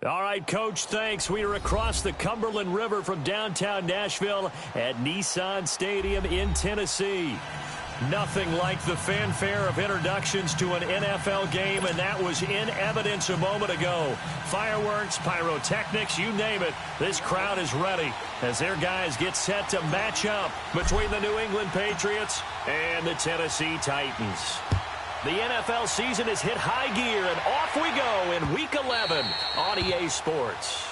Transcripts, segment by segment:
All right, Coach, thanks. We are across the Cumberland River from downtown Nashville at Nissan Stadium in Tennessee. Nothing like the fanfare of introductions to an NFL game, and that was in evidence a moment ago. Fireworks, pyrotechnics, you name it. This crowd is ready as their guys get set to match up between the New England Patriots and the Tennessee Titans. The NFL season has hit high gear, and off we go in Week 11 on EA Sports.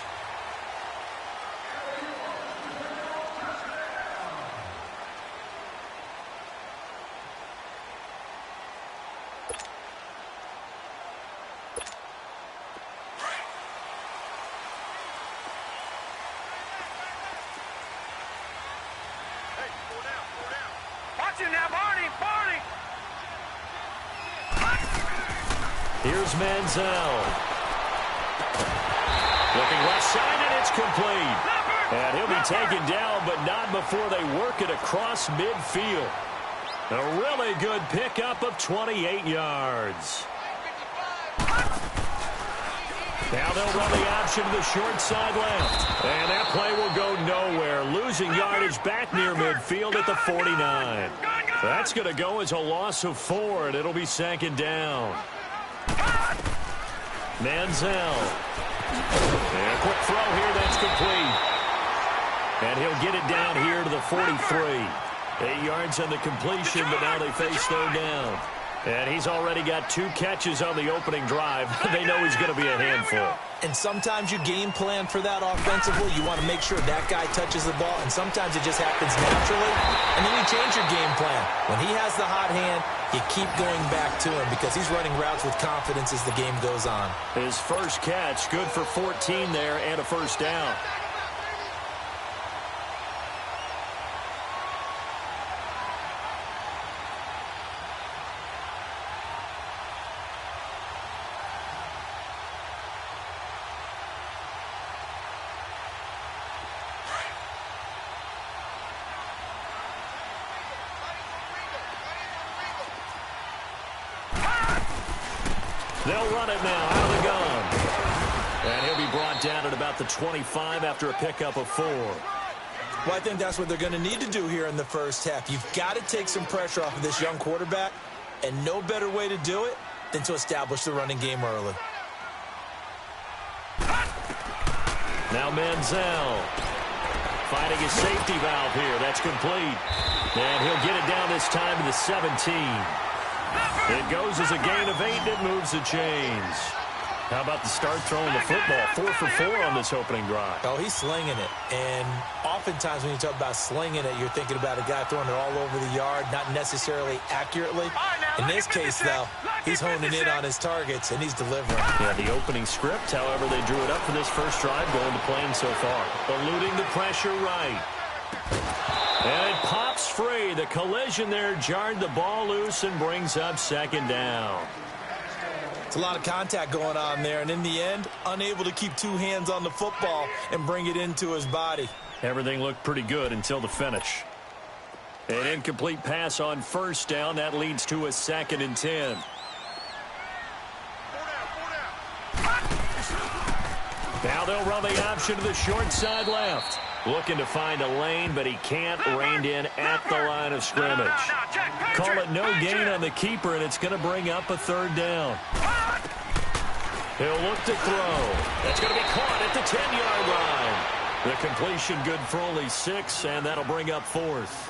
Here's Manziel. Looking left side, and it's complete. And he'll be taken down, but not before they work it across midfield. A really good pickup of 28 yards. Now they'll run the option to the short side left. And that play will go nowhere. Losing yardage back near midfield at the 49. That's going to go as a loss of 4, and it'll be second down. Manziel. And a quick throw here, that's complete. And he'll get it down here to the 43. 8 yards on the completion, but now they face third down. And he's already got 2 catches on the opening drive. They know he's going to be a handful. And sometimes you game plan for that offensively. You want to make sure that guy touches the ball, and sometimes it just happens naturally. And then you change your game plan. When he has the hot hand, you keep going back to him because he's running routes with confidence as the game goes on. His first catch, good for 14 there and a first down. They'll run it now out of the gun. And he'll be brought down at about the 25 after a pickup of 4. Well, I think that's what they're going to need to do here in the first half. You've got to take some pressure off of this young quarterback, and no better way to do it than to establish the running game early. Now Manziel finding his safety valve here. That's complete. And he'll get it down this time to the 17. It goes as a gain of 8, and it moves the chains. How about the start throwing the football? 4 for 4 on this opening drive. Oh, he's slinging it. And oftentimes when you talk about slinging it, you're thinking about a guy throwing it all over the yard, not necessarily accurately. In this case, though, he's honing in on his targets, and he's delivering. Yeah, the opening script, however, they drew it up for this first drive, going to plan so far. Eluding the pressure right. And it pops free. The collision there jarred the ball loose and brings up second down. It's a lot of contact going on there, and in the end, unable to keep 2 hands on the football and bring it into his body. Everything looked pretty good until the finish. An incomplete pass on first down. That leads to a 2nd and 10. Now they'll run the option to the short side left. Looking to find a lane, but he can't. Reined in at the line of scrimmage. Call it no gain on the keeper, and it's going to bring up a 3rd down. He'll look to throw. That's going to be caught at the 10-yard line. The completion good for only 6, and that'll bring up 4th.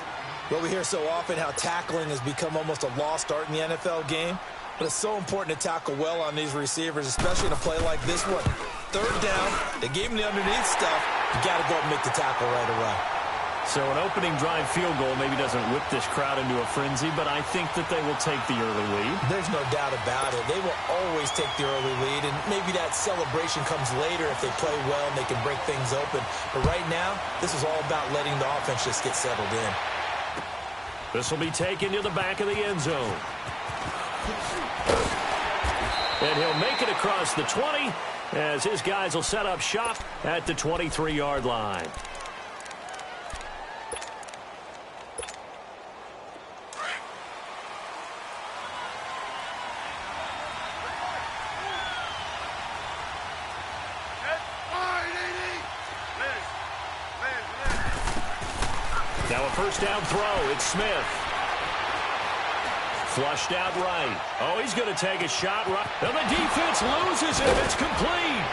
Well, we hear so often how tackling has become almost a lost art in the NFL game. But it's so important to tackle well on these receivers, especially in a play like this one. 3rd down, they gave him the underneath stuff. You got to go and make the tackle right away. So an opening drive field goal maybe doesn't whip this crowd into a frenzy, but I think that they will take the early lead. There's no doubt about it. They will always take the early lead, and maybe that celebration comes later if they play well and they can break things open. But right now, this is all about letting the offense just get settled in. This will be taken to the back of the end zone. And he'll make it across the 20 as his guys will set up shop at the 23-yard line. Now a first down throw. It's Smith. Flushed out right. Oh, he's going to take a shot right. And the defense loses it. It's complete.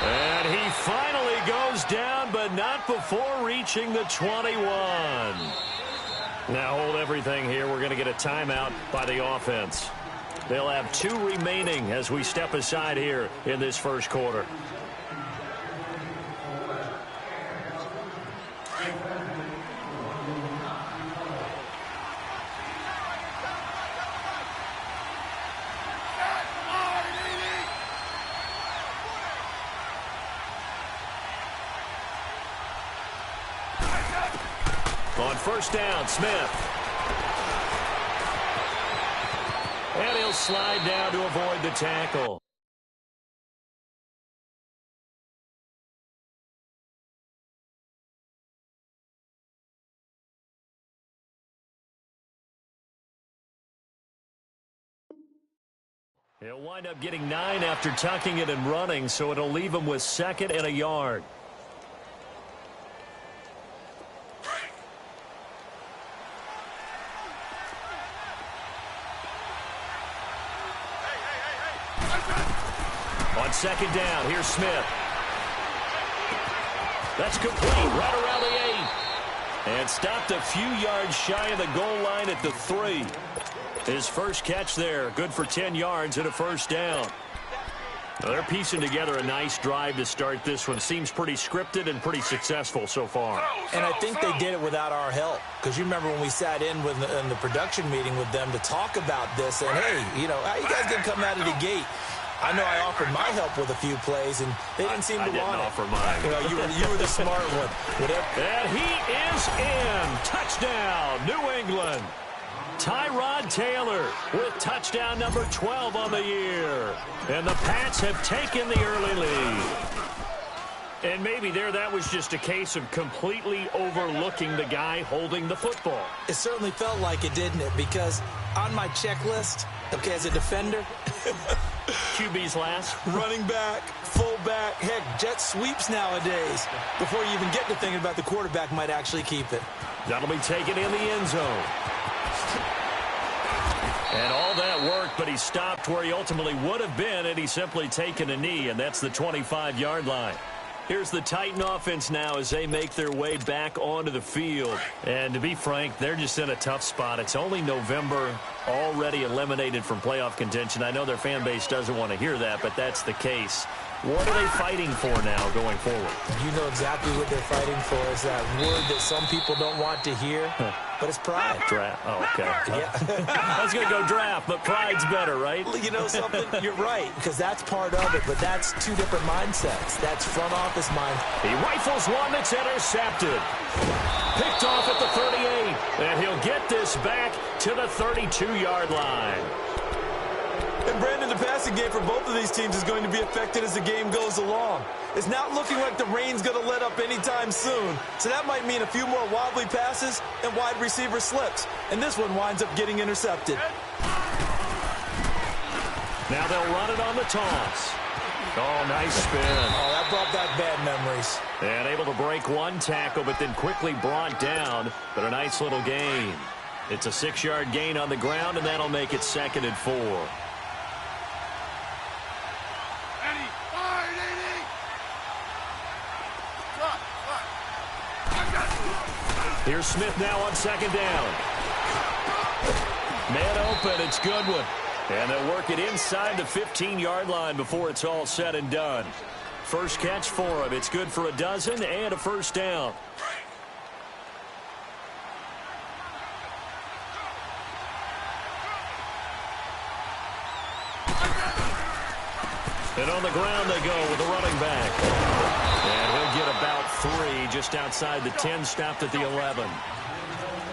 And he finally goes down, but not before reaching the 21. Now hold everything here. We're going to get a timeout by the offense. They'll have 2 remaining as we step aside here in this first quarter. On first down, Smith. And he'll slide down to avoid the tackle. He'll wind up getting 9 after tucking it and running, so it'll leave him with 2nd and a yard. On 2nd down, here's Smith. That's complete, right around the 8. And stopped a few yards shy of the goal line at the 3. His first catch there, good for 10 yards and a first down. Now they're piecing together a nice drive to start this one. Seems pretty scripted and pretty successful so far. And I think they did it without our help. Because you remember when we sat in the production meeting with them to talk about this. And, hey, you know, how you guys going to come out of the gate? I know I offered my help with a few plays, and they didn't seem to want it. I didn't offer mine. You know, you were the smart one. And he is in. Touchdown, New England. Tyrod Taylor with touchdown number 12 on the year. And the Pats have taken the early lead. And maybe that was just a case of completely overlooking the guy holding the football. It certainly felt like it, didn't it? Because on my checklist, okay, as a defender, QB's last. Running back, fullback, heck, jet sweeps nowadays. Before you even get to thinking about the quarterback might actually keep it. That'll be taken in the end zone. And all that worked, but he stopped where he ultimately would have been had he simply taken a knee, and that's the 25-yard line. Here's the Titan offense now as they make their way back onto the field. And to be frank, they're just in a tough spot. It's only November, already eliminated from playoff contention. I know their fan base doesn't want to hear that, but that's the case. What are they fighting for now going forward? You know exactly what they're fighting for. Is that word that some people don't want to hear, but it's pride. Draft. Oh, okay. Yeah. I was going to go draft, but pride's better, right? You know something? You're right, because that's part of it, but that's 2 different mindsets. That's front office mind. He rifles one that's intercepted. Picked off at the 38, and he'll get this back to the 32-yard line. And, Brandon, the passing game for both of these teams is going to be affected as the game goes along. It's not looking like the rain's going to let up anytime soon. So that might mean a few more wobbly passes and wide receiver slips. And this one winds up getting intercepted. Now they'll run it on the toss. Oh, nice spin. Oh, that brought back bad memories. And able to break one tackle, but then quickly brought down. But a nice little gain. It's a 6-yard gain on the ground, and that'll make it 2nd and 4. Here's Smith now on 2nd down. Man open, it's Goodwin. And they'll work it inside the 15-yard line before it's all said and done. First catch for him. It's good for a dozen and a first down. And on the ground they go with the running back. And he'll get about 3 just outside the 10, stopped at the 11.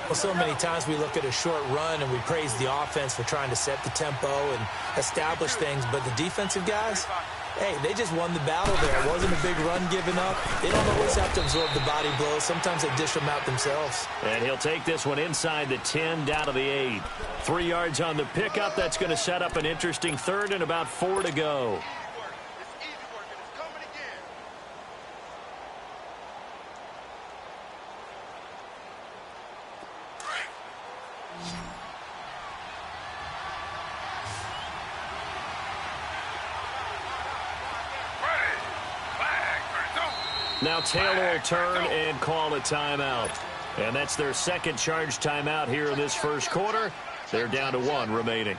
Well, so many times we look at a short run and we praise the offense for trying to set the tempo and establish things. But the defensive guys, hey, they just won the battle there. It wasn't a big run given up. They don't always have to absorb the body blows. Sometimes they dish them out themselves. And he'll take this one inside the 10, down to the 8. 3 yards on the pickup. That's going to set up an interesting 3rd and about 4 to go. Now Taylor will turn and call a timeout. And that's their second charge timeout here in this first quarter. They're down to 1 remaining.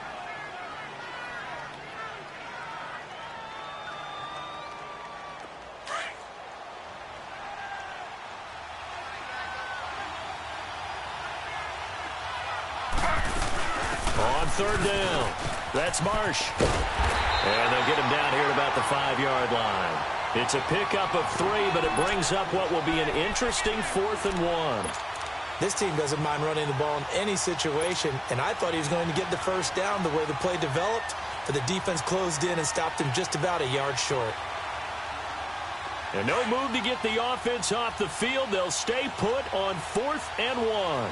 On third down, that's Marsh. And they'll get him down here at about the 5-yard line. It's a pickup of 3, but it brings up what will be an interesting 4th and 1. This team doesn't mind running the ball in any situation, and I thought he was going to get the first down the way the play developed, but the defense closed in and stopped him just about a yard short. And no move to get the offense off the field. They'll stay put on 4th and 1.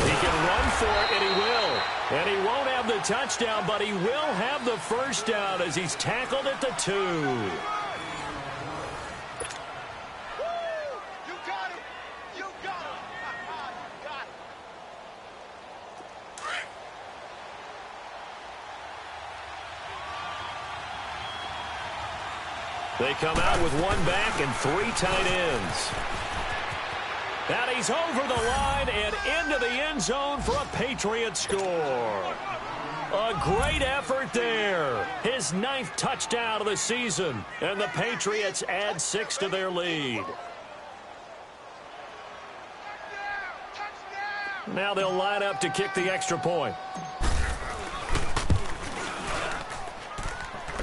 He can run for it, and he will. And he won't have the touchdown, but he will have the first down as he's tackled at the 2. They come out with 1 back and 3 tight ends. And he's over the line and into the end zone for a Patriot score. A great effort there. His 9th touchdown of the season. And the Patriots add 6 to their lead. Now they'll line up to kick the extra point.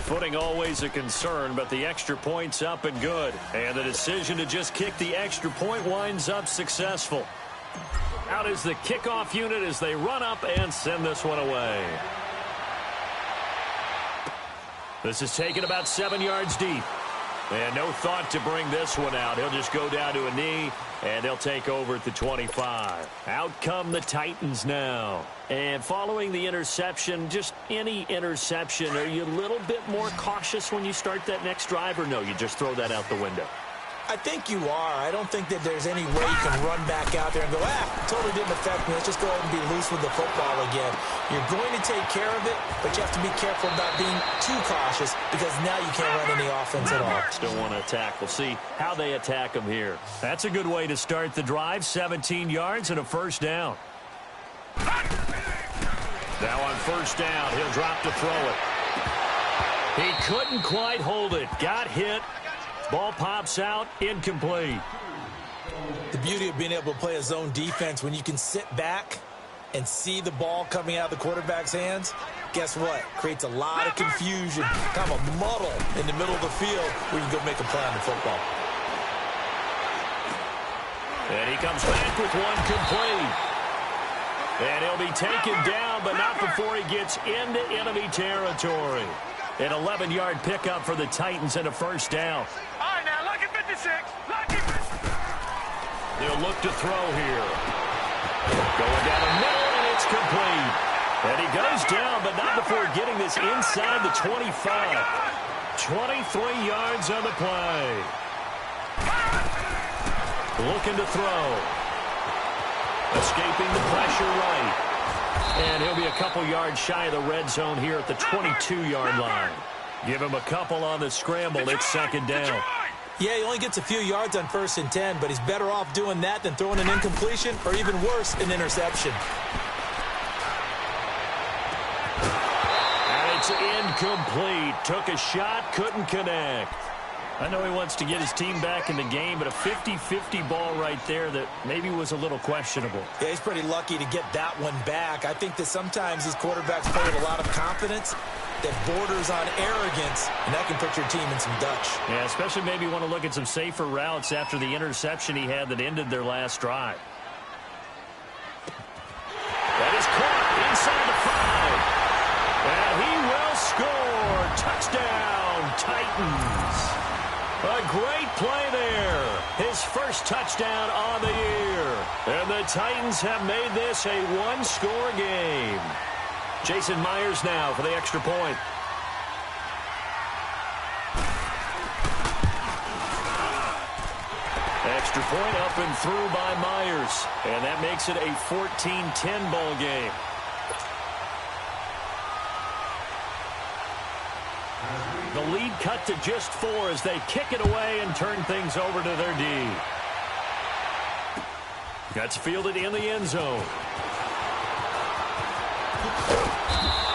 Footing always a concern, but the extra point's up and good. And the decision to just kick the extra point winds up successful. Out is the kickoff unit as they run up and send this one away. This is taken about 7 yards deep. And no thought to bring this one out. He'll just go down to a knee, and they'll take over at the 25. Out come the Titans now. And following the interception, just any interception, are you a little bit more cautious when you start that next drive, or no, you just throw that out the window? I think you are. I don't think that there's any way you can run back out there and go, totally didn't affect me. Let's just go ahead and be loose with the football again. You're going to take care of it, but you have to be careful about being too cautious because now you can't run any offense at all. Still want to attack. We'll see how they attack them here. That's a good way to start the drive. 17 yards and a first down. Now on first down, he'll drop to throw it. He couldn't quite hold it. Got hit. Ball pops out, incomplete. The beauty of being able to play a zone defense when you can sit back and see the ball coming out of the quarterback's hands, guess what? Creates a lot of confusion, kind of a muddle in the middle of the field where you can go make a play on the football. And he comes back with one complete. And he'll be taken down, but not before he gets into enemy territory. An 11-yard pickup for the Titans and a first down. All right, now, lucky 56. Lucky 56. They'll look to throw here. Going down the middle, and it's complete. And he goes down, but not before getting this inside the 25. 23 yards on the play. Looking to throw. Escaping the pressure right. And he'll be a couple yards shy of the red zone here at the 22-yard line. Give him a couple on the scramble. It's second down. Yeah, he only gets a few yards on 1st and 10, but he's better off doing that than throwing an incompletion or even worse, an interception. And it's incomplete. Took a shot, couldn't connect. I know he wants to get his team back in the game, but a 50-50 ball right there that maybe was a little questionable. Yeah, he's pretty lucky to get that one back. I think that sometimes these quarterbacks play with a lot of confidence that borders on arrogance, and that can put your team in some Dutch. Yeah, especially maybe you want to look at some safer routes after the interception he had that ended their last drive. That is caught inside the 5. And he will score. Touchdown, Titans. A great play there. His first touchdown on the year. And the Titans have made this a one-score game. Jason Myers now for the extra point. Extra point up and through by Myers. And that makes it a 14-10 ball game. The lead cut to just 4 as they kick it away and turn things over to their D. That's fielded in the end zone.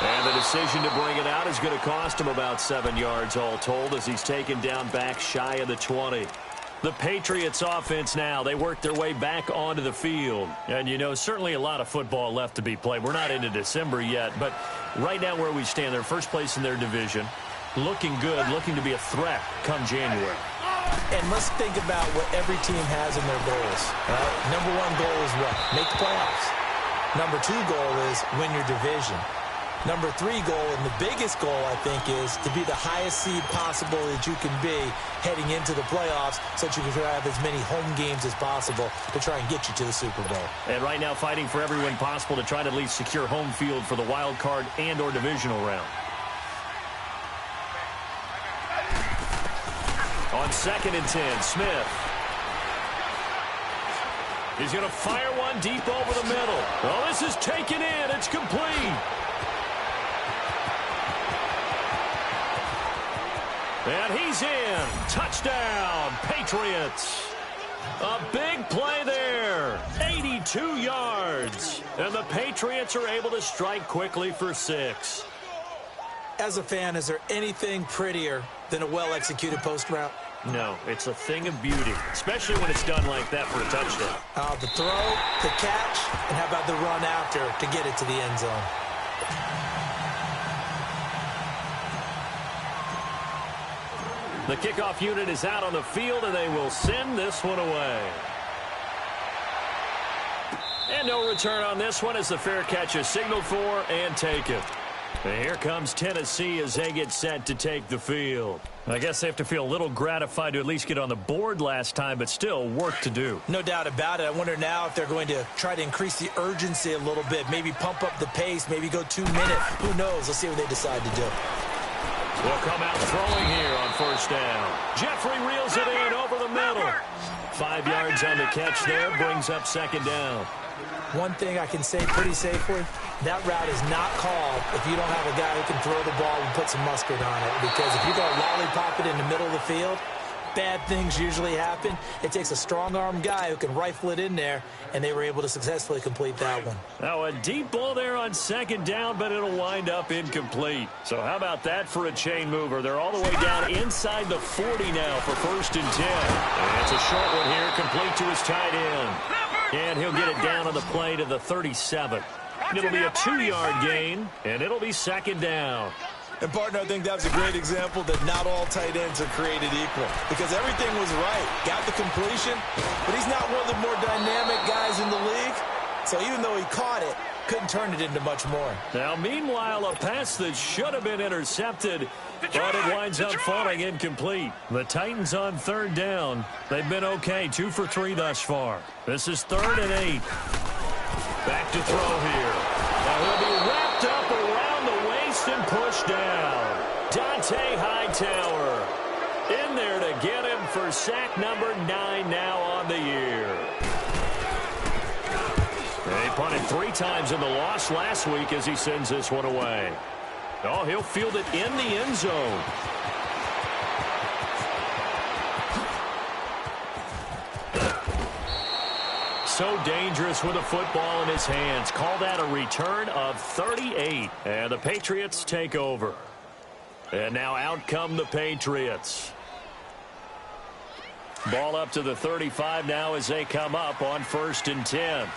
And the decision to bring it out is going to cost him about 7 yards all told as he's taken down back shy of the 20. The Patriots offense now, they work their way back onto the field. And, you know, certainly a lot of football left to be played. We're not into December yet, but right now where we stand, they're first place in their division. Looking good, looking to be a threat come January. And let's think about what every team has in their goals. Right? Number 1 goal is what? Make the playoffs. Number 2 goal is win your division. Number 3 goal, and the biggest goal, I think, is to be the highest seed possible that you can be heading into the playoffs so that you can have as many home games as possible to try and get you to the Super Bowl. And right now fighting for every win possible to try to at least secure home field for the wild card and or divisional round. On 2nd and 10, Smith. He's going to fire one deep over the middle. Oh, this is taken in. It's complete. And he's in. Touchdown, Patriots. A big play there. 82 yards. And the Patriots are able to strike quickly for 6. As a fan, is there anything prettier than a well-executed post route? No, it's a thing of beauty, especially when it's done like that for a touchdown. The throw, the catch, and how about the run after to get it to the end zone? The kickoff unit is out on the field, and they will send this one away. And no return on this one as the fair catch is signaled for and taken. And here comes Tennessee as they get set to take the field. I guess they have to feel a little gratified to at least get on the board last time, but still work to do. No doubt about it. I wonder now if they're going to try to increase the urgency a little bit, maybe pump up the pace, maybe go 2 minutes. Who knows? Let's see what they decide to do. Will come out throwing here on 1st down. Jeffrey reels it in over the middle. 5 yards on the catch there, brings up 2nd down. One thing I can say pretty safely, that route is not called if you don't have a guy who can throw the ball and put some mustard on it. Because if you go lollipop it in the middle of the field, bad things usually happen. It takes a strong-arm guy who can rifle it in there, and they were able to successfully complete that one. Now a deep ball there on 2nd down, but it'll wind up incomplete. So how about that for a chain mover? They're all the way down inside the 40 now for 1st and 10. And it's a short one here, complete to his tight end. And he'll get it down on the play to the 37. It'll be a 2-yard gain, and it'll be 2nd down. And, partner, I think that was a great example that not all tight ends are created equal. Because everything was right. Got the completion, but he's not one of the more dynamic guys in the league. So even though he caught it, couldn't turn it into much more. Now, meanwhile, a pass that should have been intercepted, but it winds up falling incomplete. The Titans on 3rd down. They've been okay, 2 for 3 thus far. This is 3rd and 8. Back to throw here. Now he'll be wrapped up around the waist and pushed down. Dante Hightower in there to get him for sack number 9 now on the year. And he punted 3 times in the loss last week as he sends this one away. Oh, he'll field it in the end zone. So dangerous with a football in his hands. Call that a return of 38. And the Patriots take over. And now out come the Patriots. Ball up to the 35 now as they come up on 1st and 10.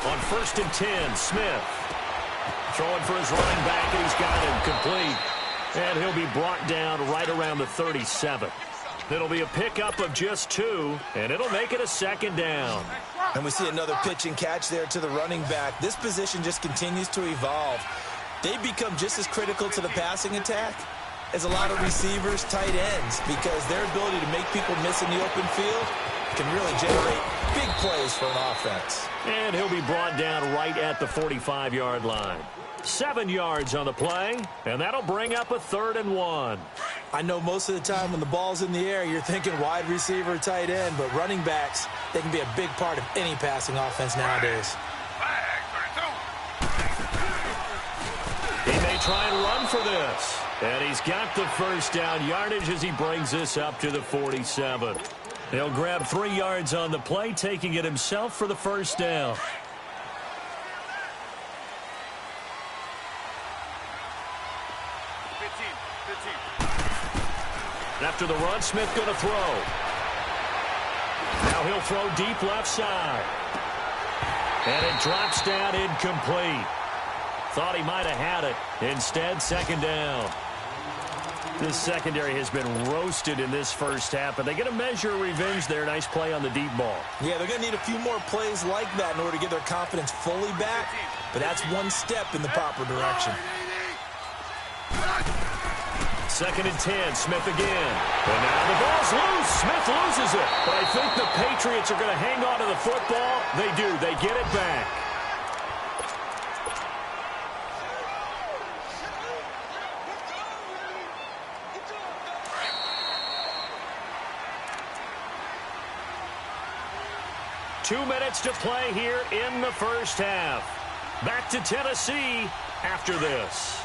On 1st and 10, Smith throwing for his running back, and he's got him complete. And he'll be brought down right around the 37. It'll be a pickup of just 2, and it'll make it a 2nd down. And we see another pitch and catch there to the running back. This position just continues to evolve. They become just as critical to the passing attack as a lot of receivers, tight ends, because their ability to make people miss in the open field can really generate big plays for an offense. And he'll be brought down right at the 45-yard line. 7 yards on the play, and that'll bring up a 3rd and 1. I know most of the time when the ball's in the air, you're thinking wide receiver, tight end, but running backs, they can be a big part of any passing offense nowadays. try and run for this. And he's got the first down yardage as he brings this up to the 47. He'll grab 3 yards on the play, taking it himself for the first down. After the run, Smith going to throw. Now he'll throw deep left side. And it drops down incomplete. Thought he might have had it. Instead, second down. This secondary has been roasted in this first half, but they're going to measure revenge there. Nice play on the deep ball. Yeah, they're going to need a few more plays like that in order to get their confidence fully back, but that's one step in the proper direction. 2nd and 10, Smith again. And now the ball's loose. Smith loses it. But I think the Patriots are going to hang on to the football. They do. They get it back. Two minutes to play here in the first half. Back to Tennessee after this.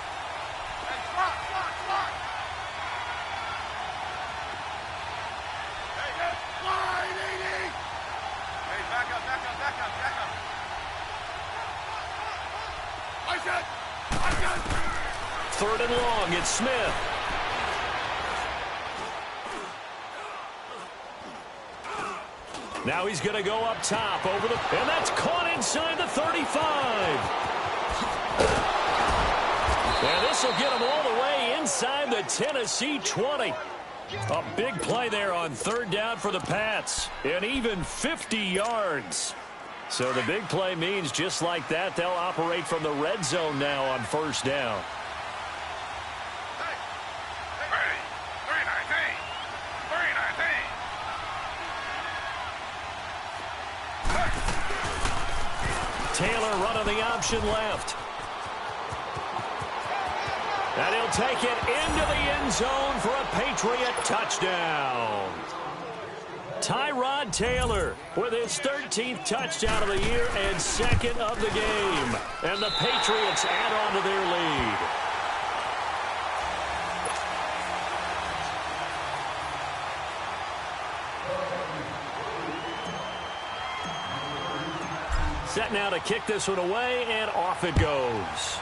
Third and long, it's Smith. Now he's going to go up top over the... And that's caught inside the 35. And this will get him all the way inside the Tennessee 20. A big play there on third down for the Pats. And even 50 yards. So the big play means just like that, they'll operate from the red zone now on first down. Taylor running the option left. And he'll take it into the end zone for a Patriot touchdown. Tyrod Taylor with his 13th touchdown of the year and 2nd of the game. And the Patriots add on to their lead. Set now to kick this one away, and off it goes.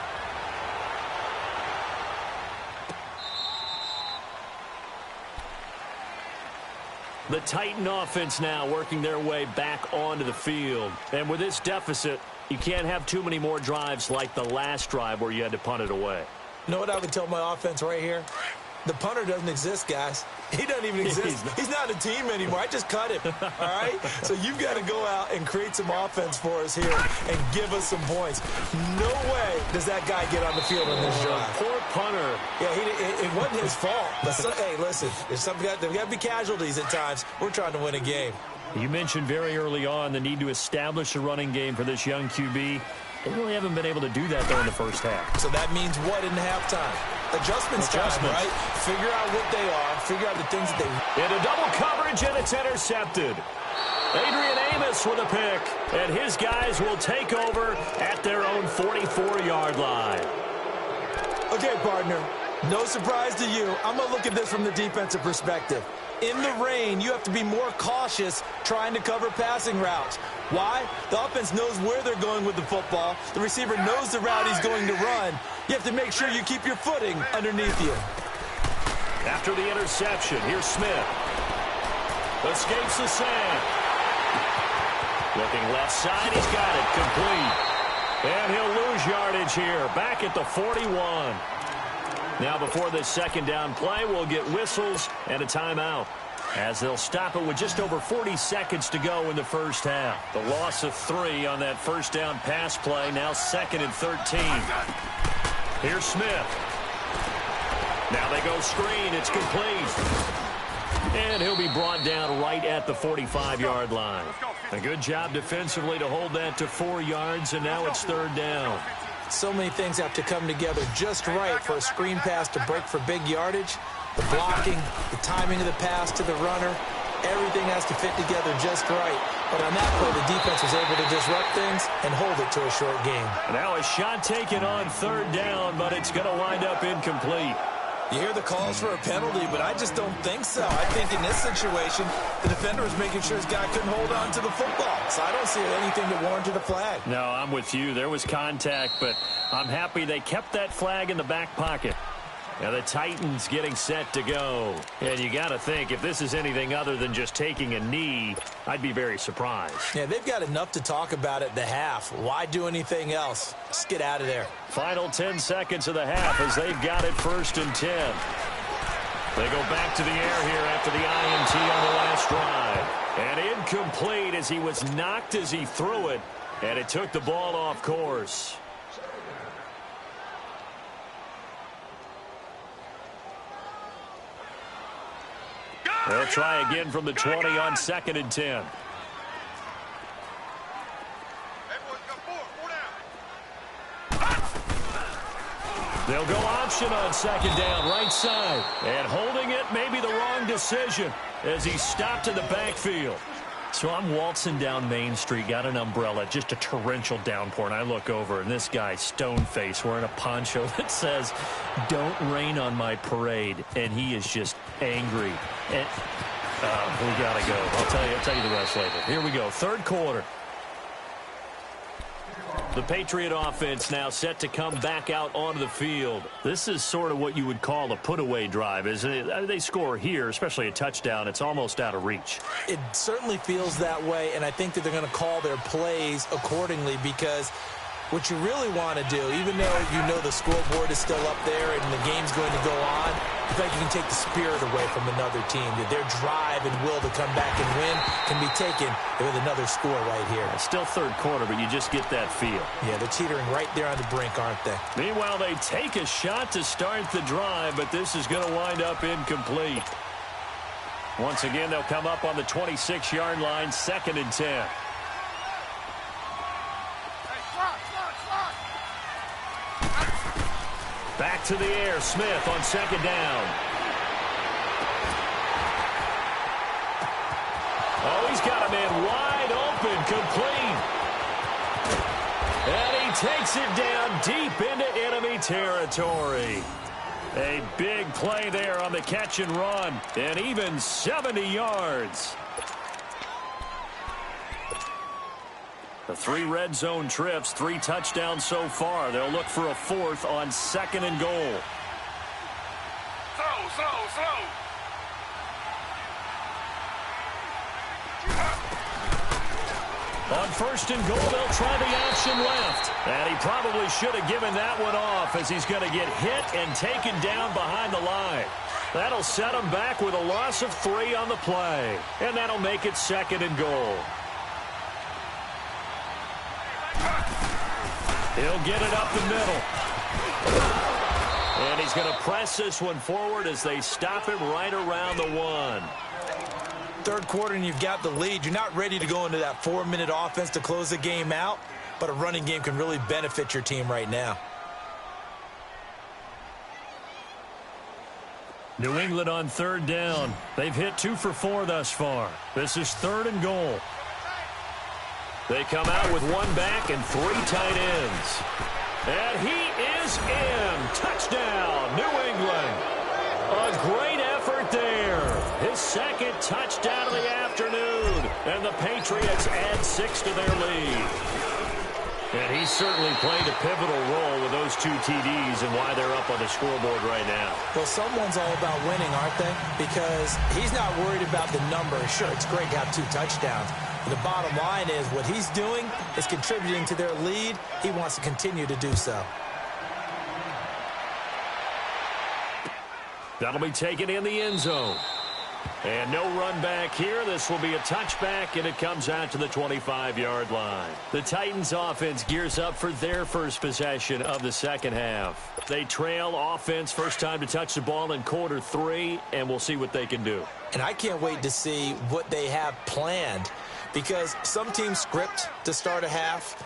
The Titan offense now working their way back onto the field. And with this deficit, you can't have too many more drives like the last drive where you had to punt it away. You know what I would tell my offense right here? The punter doesn't exist, guys. He doesn't even exist. He's not a team anymore. I just cut him, all right? So you've got to go out and create some offense for us here and give us some points. No way does that guy get on the field on this drive. Poor punter. Yeah, it wasn't his fault. But hey, listen, there's got to be casualties at times. We're trying to win a game. You mentioned very early on the need to establish a running game for this young QB. They really haven't been able to do that, though, in the first half. So that means what in halftime? Adjustments time, right? Figure out what they are. Figure out the things that they... Into double coverage, and it's intercepted. Adrian Amos with a pick, and his guys will take over at their own 44-yard line. Okay, partner, no surprise to you. I'm going to look at this from the defensive perspective. In the rain, you have to be more cautious trying to cover passing routes. Why? The offense knows where they're going with the football. The receiver knows the route he's going to run. You have to make sure you keep your footing underneath you. After the interception, here's Smith. Escapes the sack. Looking left side, he's got it. Complete. And he'll lose yardage here. Back at the 41. Now before this second down play, we'll get whistles and a timeout, as they'll stop it with just over 40 seconds to go in the first half. The loss of 3 on that first down pass play, now 2nd and 13. Here's Smith. Now they go screen. It's complete. And he'll be brought down right at the 45-yard line. A good job defensively to hold that to 4 yards, and now it's third down. So many things have to come together just right for a screen pass to break for big yardage. The blocking, the timing of the pass to the runner, Everything has to fit together just right. But on that play, the defense was able to disrupt things and hold it to a short game. Now a shot taken on third down, but it's going to wind up incomplete. You hear the calls for a penalty, but I just don't think so. I think in this situation, the defender was making sure his guy couldn't hold on to the football. So I don't see anything that warranted a flag. No, I'm with you. There was contact, but I'm happy they kept that flag in the back pocket. Now the Titans getting set to go. And you got to think, if this is anything other than just taking a knee, I'd be very surprised. Yeah, they've got enough to talk about at the half. Why do anything else? Just get out of there. Final 10 seconds of the half as they've got it 1st and 10. They go back to the air here after the INT on the last drive. And incomplete as he was knocked as he threw it. And it took the ball off course. They'll try again from the 20 on 2nd and 10. They'll go option on 2nd down, right side. And holding it may be the wrong decision as he stopped in the backfield. So I'm waltzing down Main Street, got an umbrella, just a torrential downpour, and I look over, and this guy, stone-faced, wearing a poncho that says, "Don't rain on my parade," and he is just angry. And we got to go. I'll tell you the rest later. Here we go, 3rd quarter. The Patriot offense now set to come back out onto the field. This is sort of what you would call a put-away drive, isn't it? They score here, especially a touchdown. It's almost out of reach. It certainly feels that way, and I think that they're going to call their plays accordingly because what you really want to do, even though you know the scoreboard is still up there and the game's going to go on, I think you can take the spirit away from another team. Their drive and will to come back and win can be taken with another score right here. It's still 3rd quarter, but you just get that feel. Yeah, they're teetering right there on the brink, aren't they? Meanwhile, they take a shot to start the drive, but this is going to wind up incomplete. Once again, they'll come up on the 26-yard line, 2nd and 10. Back to the air, Smith on 2nd down. Oh, he's got a man wide open, complete. And he takes it down deep into enemy territory. A big play there on the catch and run, and even 70 yards. The 3 red zone trips, 3 touchdowns so far. They'll look for a 4th on 2nd and goal. Slow. On 1st and goal, they'll try the option left. And he probably should have given that one off as he's going to get hit and taken down behind the line. That'll set him back with a loss of 3 on the play. And that'll make it 2nd and goal. He'll get it up the middle. And he's going to press this one forward as they stop him right around the 1. 3rd quarter and you've got the lead. You're not ready to go into that 4-minute offense to close the game out, but a running game can really benefit your team right now. New England on 3rd down. They've hit 2 for 4 thus far. This is 3rd and goal. They come out with 1 back and 3 tight ends. And he is in. Touchdown, New England. A great effort there. His 2nd touchdown of the afternoon. And the Patriots add 6 to their lead. And he certainly played a pivotal role with those 2 TDs and why they're up on the scoreboard right now. Well, someone's all about winning, aren't they? Because he's not worried about the number. Sure, it's great to have 2 touchdowns. The bottom line is what he's doing is contributing to their lead. He wants to continue to do so. That'll be taken in the end zone. And no run back here. This will be a touchback, and it comes out to the 25-yard line. The Titans offense gears up for their first possession of the 2nd half. They trail offense, first time to touch the ball in quarter 3, and we'll see what they can do. And I can't wait to see what they have planned, because some teams script to start a half.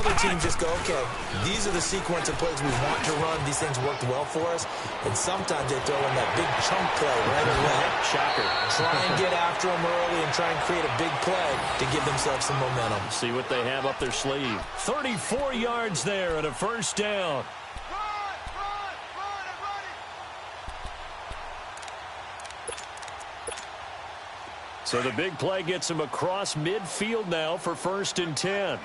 other teams just go, okay, these are the sequence of plays we want to run. These things worked well for us. And sometimes they throw in that big chunk play right away. Shocker. Try and get after them early and try and create a big play to give themselves some momentum. See what they have up their sleeve. 34 yards there and a first down. So the big play gets him across midfield now for 1st and 10.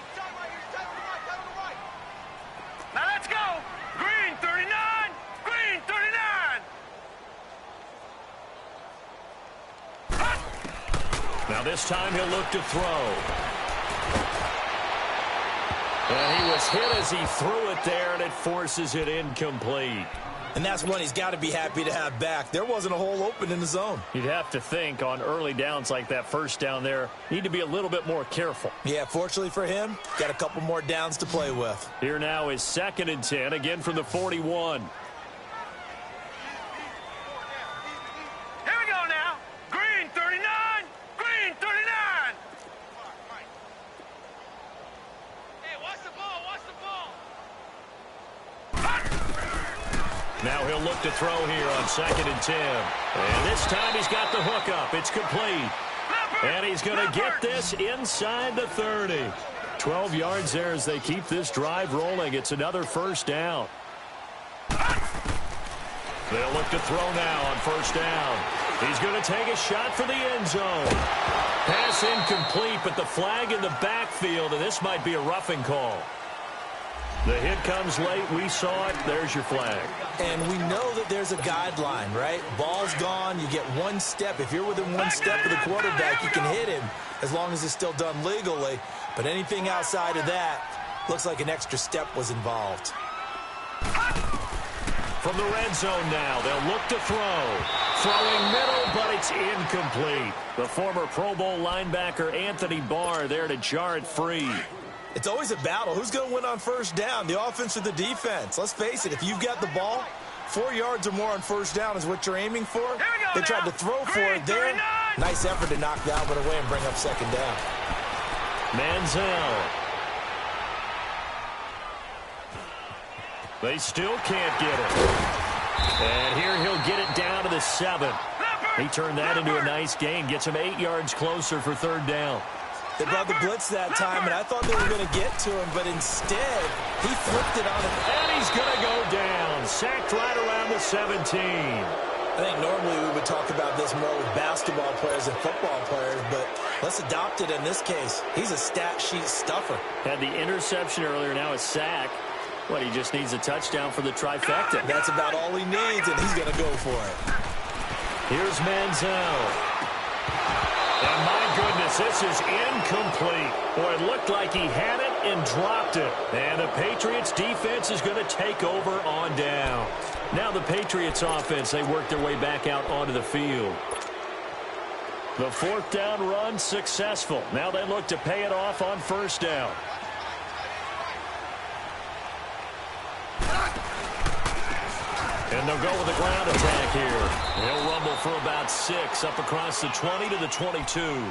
Now let's go. Green 39. Green 39. Now this time he'll look to throw. And he was hit as he threw it there, and it forces it incomplete. And that's one he's got to be happy to have back. There wasn't a hole open in the zone. You'd have to think on early downs like that first down there, need to be a little bit more careful. Yeah, fortunately for him, got a couple more downs to play with. Here now is 2nd and 10, again from the 41. Here we go now. Green 39. Green 39. Hey, watch the ball. Watch the ball. Now he'll look to throw here on 2nd and 10. And this time he's got the hook up. It's complete. And he's going to get this inside the 30. 12 yards there as they keep this drive rolling. It's another first down. They'll look to throw now on 1st down. He's going to take a shot for the end zone. Pass incomplete, but the flag in the backfield, and this might be a roughing call. The hit comes late. We saw it. There's your flag. And we know that there's a guideline, right? Ball's gone. You get one step. If you're within one step of the quarterback, you can hit him as long as it's still done legally. But anything outside of that looks like an extra step was involved. From the red zone now, they'll look to throw. Throwing middle, but it's incomplete. The former Pro Bowl linebacker Anthony Barr there to jar it free. It's always a battle. Who's going to win on 1st down, the offense or the defense? Let's face it, if you've got the ball, 4 yards or more on 1st down is what you're aiming for. They tried to throw for it there. Nice effort to knock that one away and bring up 2nd down. Manziel. They still can't get it. And here he'll get it down to the 7. He turned that into a nice gain. Gets him 8 yards closer for 3rd down. They brought the blitz that time, and I thought they were going to get to him, but instead, he flipped it on him. And he's going to go down. Sacked right around the 17. I think normally we would talk about this more with basketball players and football players, but let's adopt it in this case. He's a stat sheet stuffer. Had the interception earlier, now a sack. What, he just needs a touchdown for the trifecta. That's about all he needs, and he's going to go for it. Here's Manziel. And my goodness, this is incomplete. Boy, it looked like he had it and dropped it. And the Patriots defense is going to take over on down. Now the Patriots offense, they work their way back out onto the field. The 4th down run successful. Now they look to pay it off on 1st down. And they'll go with the ground attack here. They'll rumble for about 6 up across the 20 to the 22.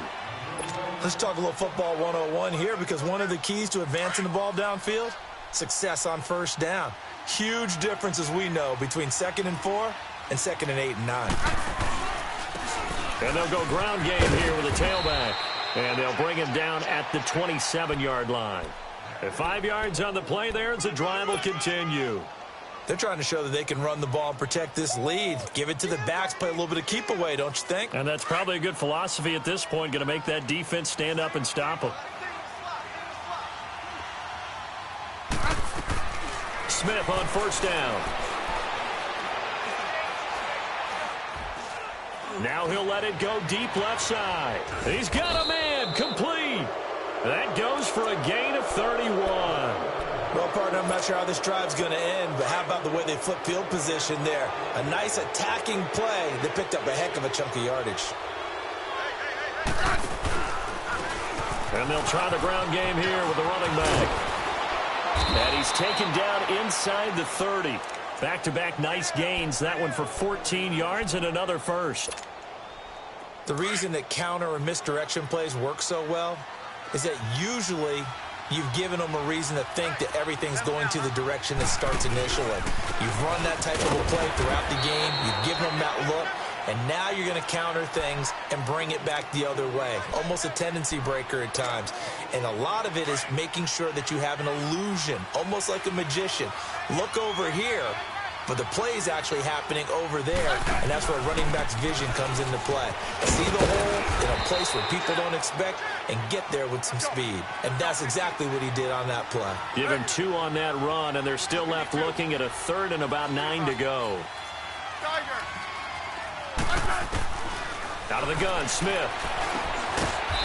Let's talk a little football 101 here, because one of the keys to advancing the ball downfield, success on 1st down. Huge difference, as we know, between 2nd and 4 and 2nd and 8 and 9. And they'll go ground game here with a tailback. And they'll bring him down at the 27-yard line. At 5 yards on the play there as the drive will continue. They're trying to show that they can run the ball and protect this lead. Give it to the backs, play a little bit of keep away, don't you think? And that's probably a good philosophy at this point, going to make that defense stand up and stop them. Smith on 1st down. Now he'll let it go deep left side. He's got a man, complete. That goes for a gain of 31. Well, partner, I'm not sure how this drive's going to end, but how about the way they flip field position there? A nice attacking play. They picked up a heck of a chunk of yardage. And they'll try the ground game here with the running back. And he's taken down inside the 30. Back-to-back nice gains. That one for 14 yards and another first. The reason that counter or misdirection plays work so well is that usually You've given them a reason to think that everything's going to the direction it starts initially. You've run that type of a play throughout the game. You've given them that look. And now you're going to counter things and bring it back the other way. Almost a tendency breaker at times. And a lot of it is making sure that you have an illusion, almost like a magician. Look over here, but the play is actually happening over there, and that's where running back's vision comes into play. See the hole in a place where people don't expect and get there with some speed. And that's exactly what he did on that play. Give him 2 on that run, and they're still left looking at a 3rd and about 9 to go. Out of the gun, Smith.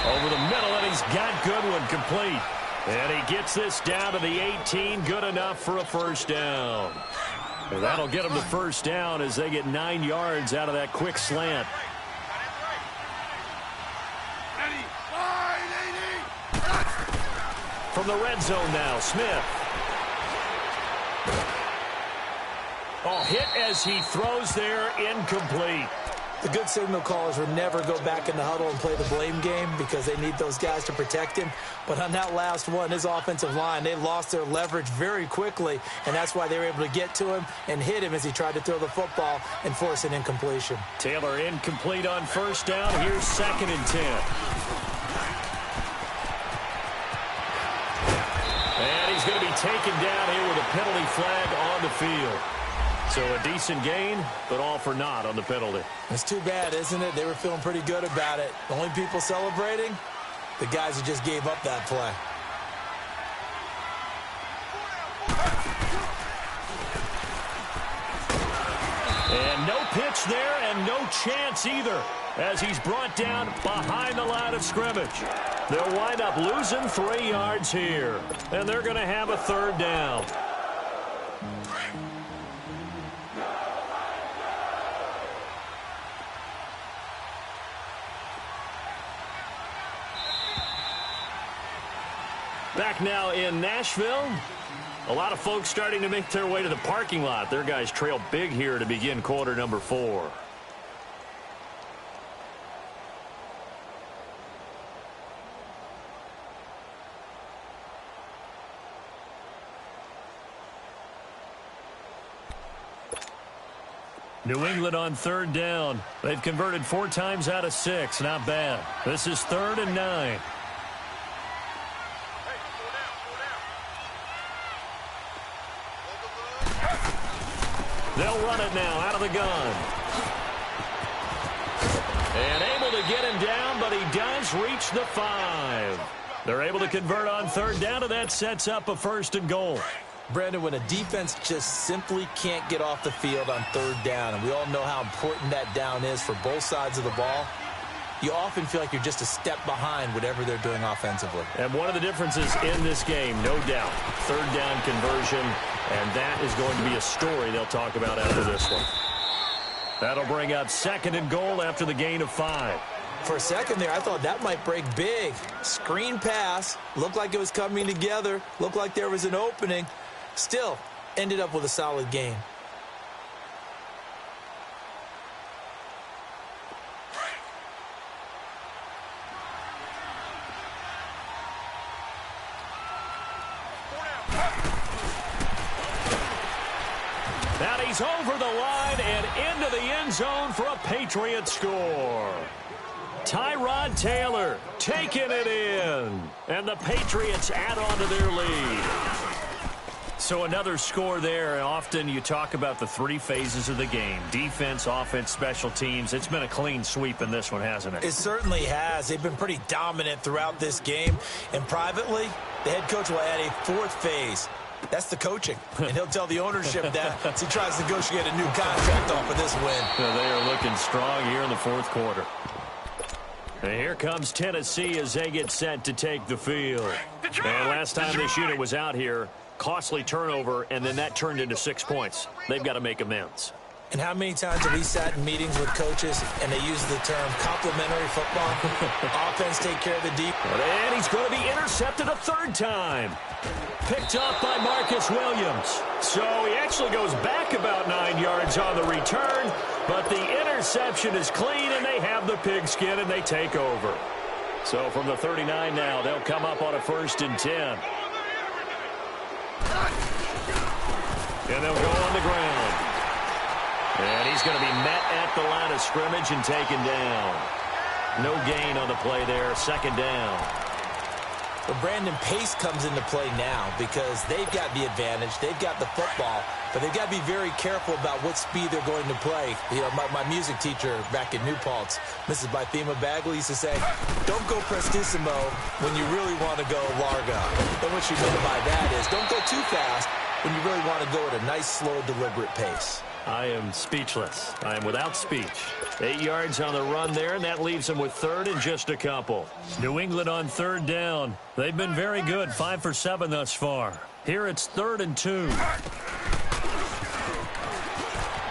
Over the middle, and he's got Goodwin complete. And he gets this down to the 18, good enough for a first down. And that'll get him the first down as they get 9 yards out of that quick slant. From the red zone now, Smith. Oh, hit as he throws there, incomplete. The good signal callers would never go back in the huddle and play the blame game because they need those guys to protect him. But on that last one, his offensive line, they lost their leverage very quickly, and that's why they were able to get to him and hit him as he tried to throw the football and force an incompletion. Taylor incomplete on first down. Here's 2nd and 10. And he's going to be taken down here with a penalty flag on the field. So a decent gain, but all for naught on the penalty. It's too bad, isn't it? They were feeling pretty good about it. The only people celebrating, the guys who just gave up that play. And no pitch there and no chance either as he's brought down behind the line of scrimmage. They'll wind up losing 3 yards here, and they're going to have a 3rd down. Back now in Nashville. A lot of folks starting to make their way to the parking lot. Their guys trail big here to begin quarter number 4. New England on 3rd down. They've converted 4 times out of 6. Not bad. This is 3rd and 9. They'll run it now out of the gun. And able to get him down, but he does reach the 5. They're able to convert on 3rd down, and that sets up a 1st and goal. Brandon, when a defense just simply can't get off the field on 3rd down, and we all know how important that down is for both sides of the ball, you often feel like you're just a step behind whatever they're doing offensively. And one of the differences in this game, no doubt, 3rd down conversion, and that is going to be a story they'll talk about after this one. That'll bring up 2nd and goal after the gain of 5. For a second there, I thought that might break big. Screen pass, looked like it was coming together, looked like there was an opening. Still, ended up with a solid game. Now he's over the line and into the end zone for a Patriots score. Tyrod Taylor taking it in. And the Patriots add on to their lead. So another score there. Often you talk about the 3 phases of the game. Defense, offense, special teams. It's been a clean sweep in this one, hasn't it? It certainly has. They've been pretty dominant throughout this game. And privately, the head coach will add a 4th phase. That's the coaching. And he'll tell the ownership that as he tries to negotiate a new contract off of this win. So they are looking strong here in the 4th quarter. And here comes Tennessee as they get set to take the field. And last time this unit was out here, costly turnover, and then that turned into 6 points. They've got to make amends. And how many times have we sat in meetings with coaches and they use the term complementary football? Offense take care of the deep. And he's going to be intercepted a 3rd time. Picked up by Marcus Williams. So he actually goes back about 9 yards on the return, but the interception is clean, and they have the pigskin, and they take over. So from the 39 now, they'll come up on a 1st and 10. And they'll go on the ground. And he's going to be met at the line of scrimmage and taken down. No gain on the play there. 2nd down. But Brandon, pace comes into play now because they've got the advantage. They've got the football, but they've got to be very careful about what speed they're going to play. You know, my music teacher back in New Paltz, Mrs. Bythema Bagley, used to say, don't go prestissimo when you really want to go largo. And what she meant by that is don't go too fast when you really want to go at a nice, slow, deliberate pace. I am speechless. I am without speech. 8 yards on the run there, and that leaves them with 3rd and just a couple. New England on 3rd down. They've been very good, 5 for 7 thus far. Here it's 3rd and 2.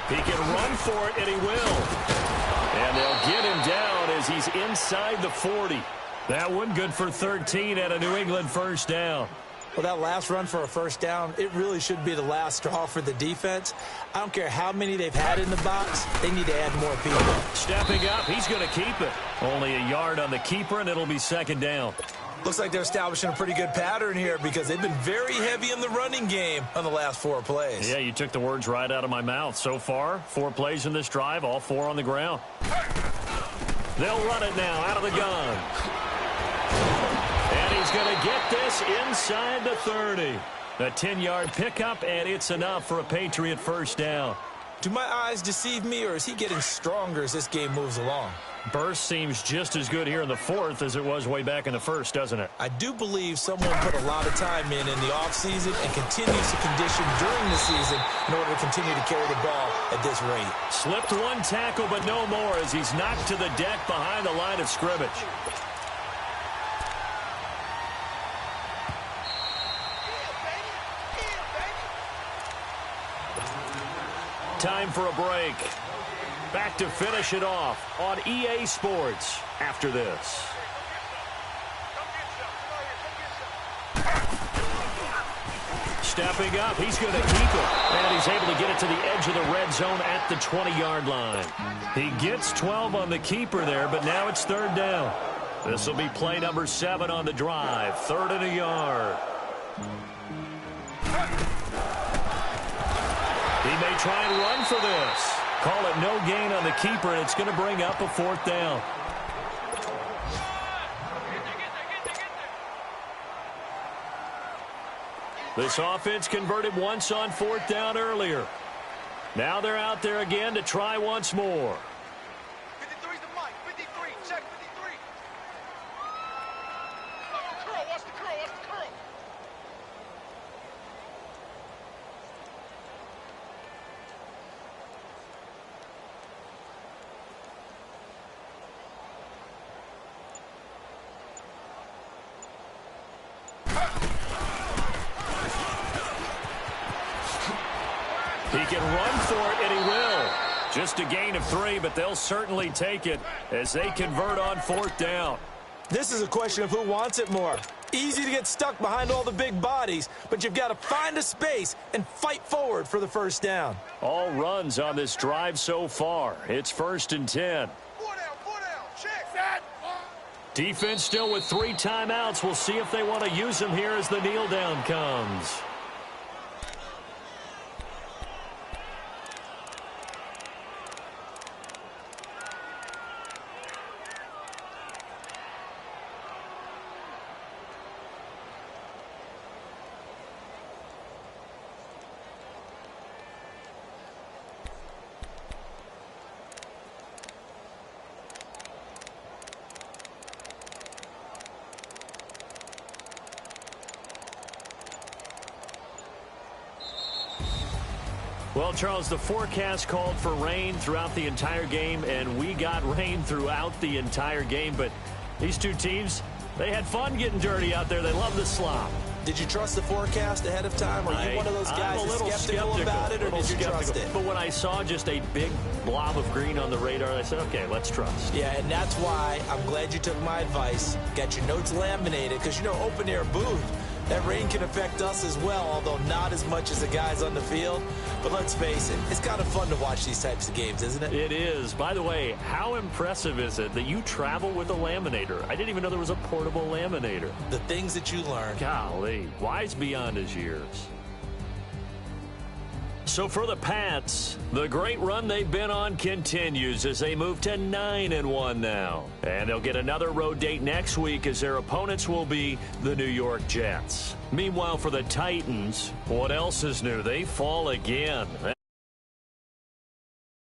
He can run for it, and he will. And they'll get him down as he's inside the 40. That one good for 13 at a New England 1st down. Well, that last run for a 1st down, it really should be the last straw for the defense. I don't care how many they've had in the box. They need to add more people. Stepping up, he's going to keep it. Only a yard on the keeper, and it'll be 2nd down. Looks like they're establishing a pretty good pattern here because they've been very heavy in the running game on the last 4 plays. Yeah, you took the words right out of my mouth. So far, 4 plays in this drive, all 4 on the ground. They'll run it now out of the gun. And he's going to get this inside the 30. A 10-yard pickup, and it's enough for a Patriot 1st down. Do my eyes deceive me, or is he getting stronger as this game moves along? Burst seems just as good here in the 4th as it was way back in the 1st, doesn't it? I do believe someone put a lot of time in the offseason and continues to condition during the season in order to continue to carry the ball at this rate. Slipped 1 tackle, but no more as he's knocked to the deck behind the line of scrimmage. Time for a break. Back to finish it off on EA Sports after this. Stepping up, he's going to keep it. And he's able to get it to the edge of the red zone at the 20-yard line. He gets 12 on the keeper there, but now it's 3rd down. This will be play number 7 on the drive. 3rd and a yard. He may try and run for this. Call it no gain on the keeper, and it's going to bring up a 4th down. This offense converted once on 4th down earlier. Now they're out there again to try once more. 53's the mic. 53. Check 53. Curl. Watch the curl. Watch the curl. He can run for it, and he will. Just a gain of 3, but they'll certainly take it as they convert on 4th down. This is a question of who wants it more. Easy to get stuck behind all the big bodies, but you've got to find a space and fight forward for the 1st down. All runs on this drive so far. It's 1st and 10. 4 down. Check that. Defense still with 3 timeouts. We'll see if they want to use them here as the kneel down comes. Well, Charles, the forecast called for rain throughout the entire game, and we got rain throughout the entire game. But these two teams, they had fun getting dirty out there. They love the slop. Did you trust the forecast ahead of time? Are you one of those guys that's skeptical about it, or did you trust it? But when I saw just a big blob of green on the radar, I said, okay, let's trust. Yeah, and that's why I'm glad you took my advice, got your notes laminated, because, you know, open-air booth, That rain can affect us as well, although not as much as the guys on the field. But let's face it, it's kind of fun to watch these types of games, isn't it? It is. By the way, how impressive is it that you travel with a laminator? I didn't even know there was a portable laminator. The things that you learn. Golly, wise beyond his years. So for the Pats, the great run they've been on continues as they move to 9-1 now. And they'll get another road date next week as their opponents will be the New York Jets. Meanwhile, for the Titans, what else is new? They fall again.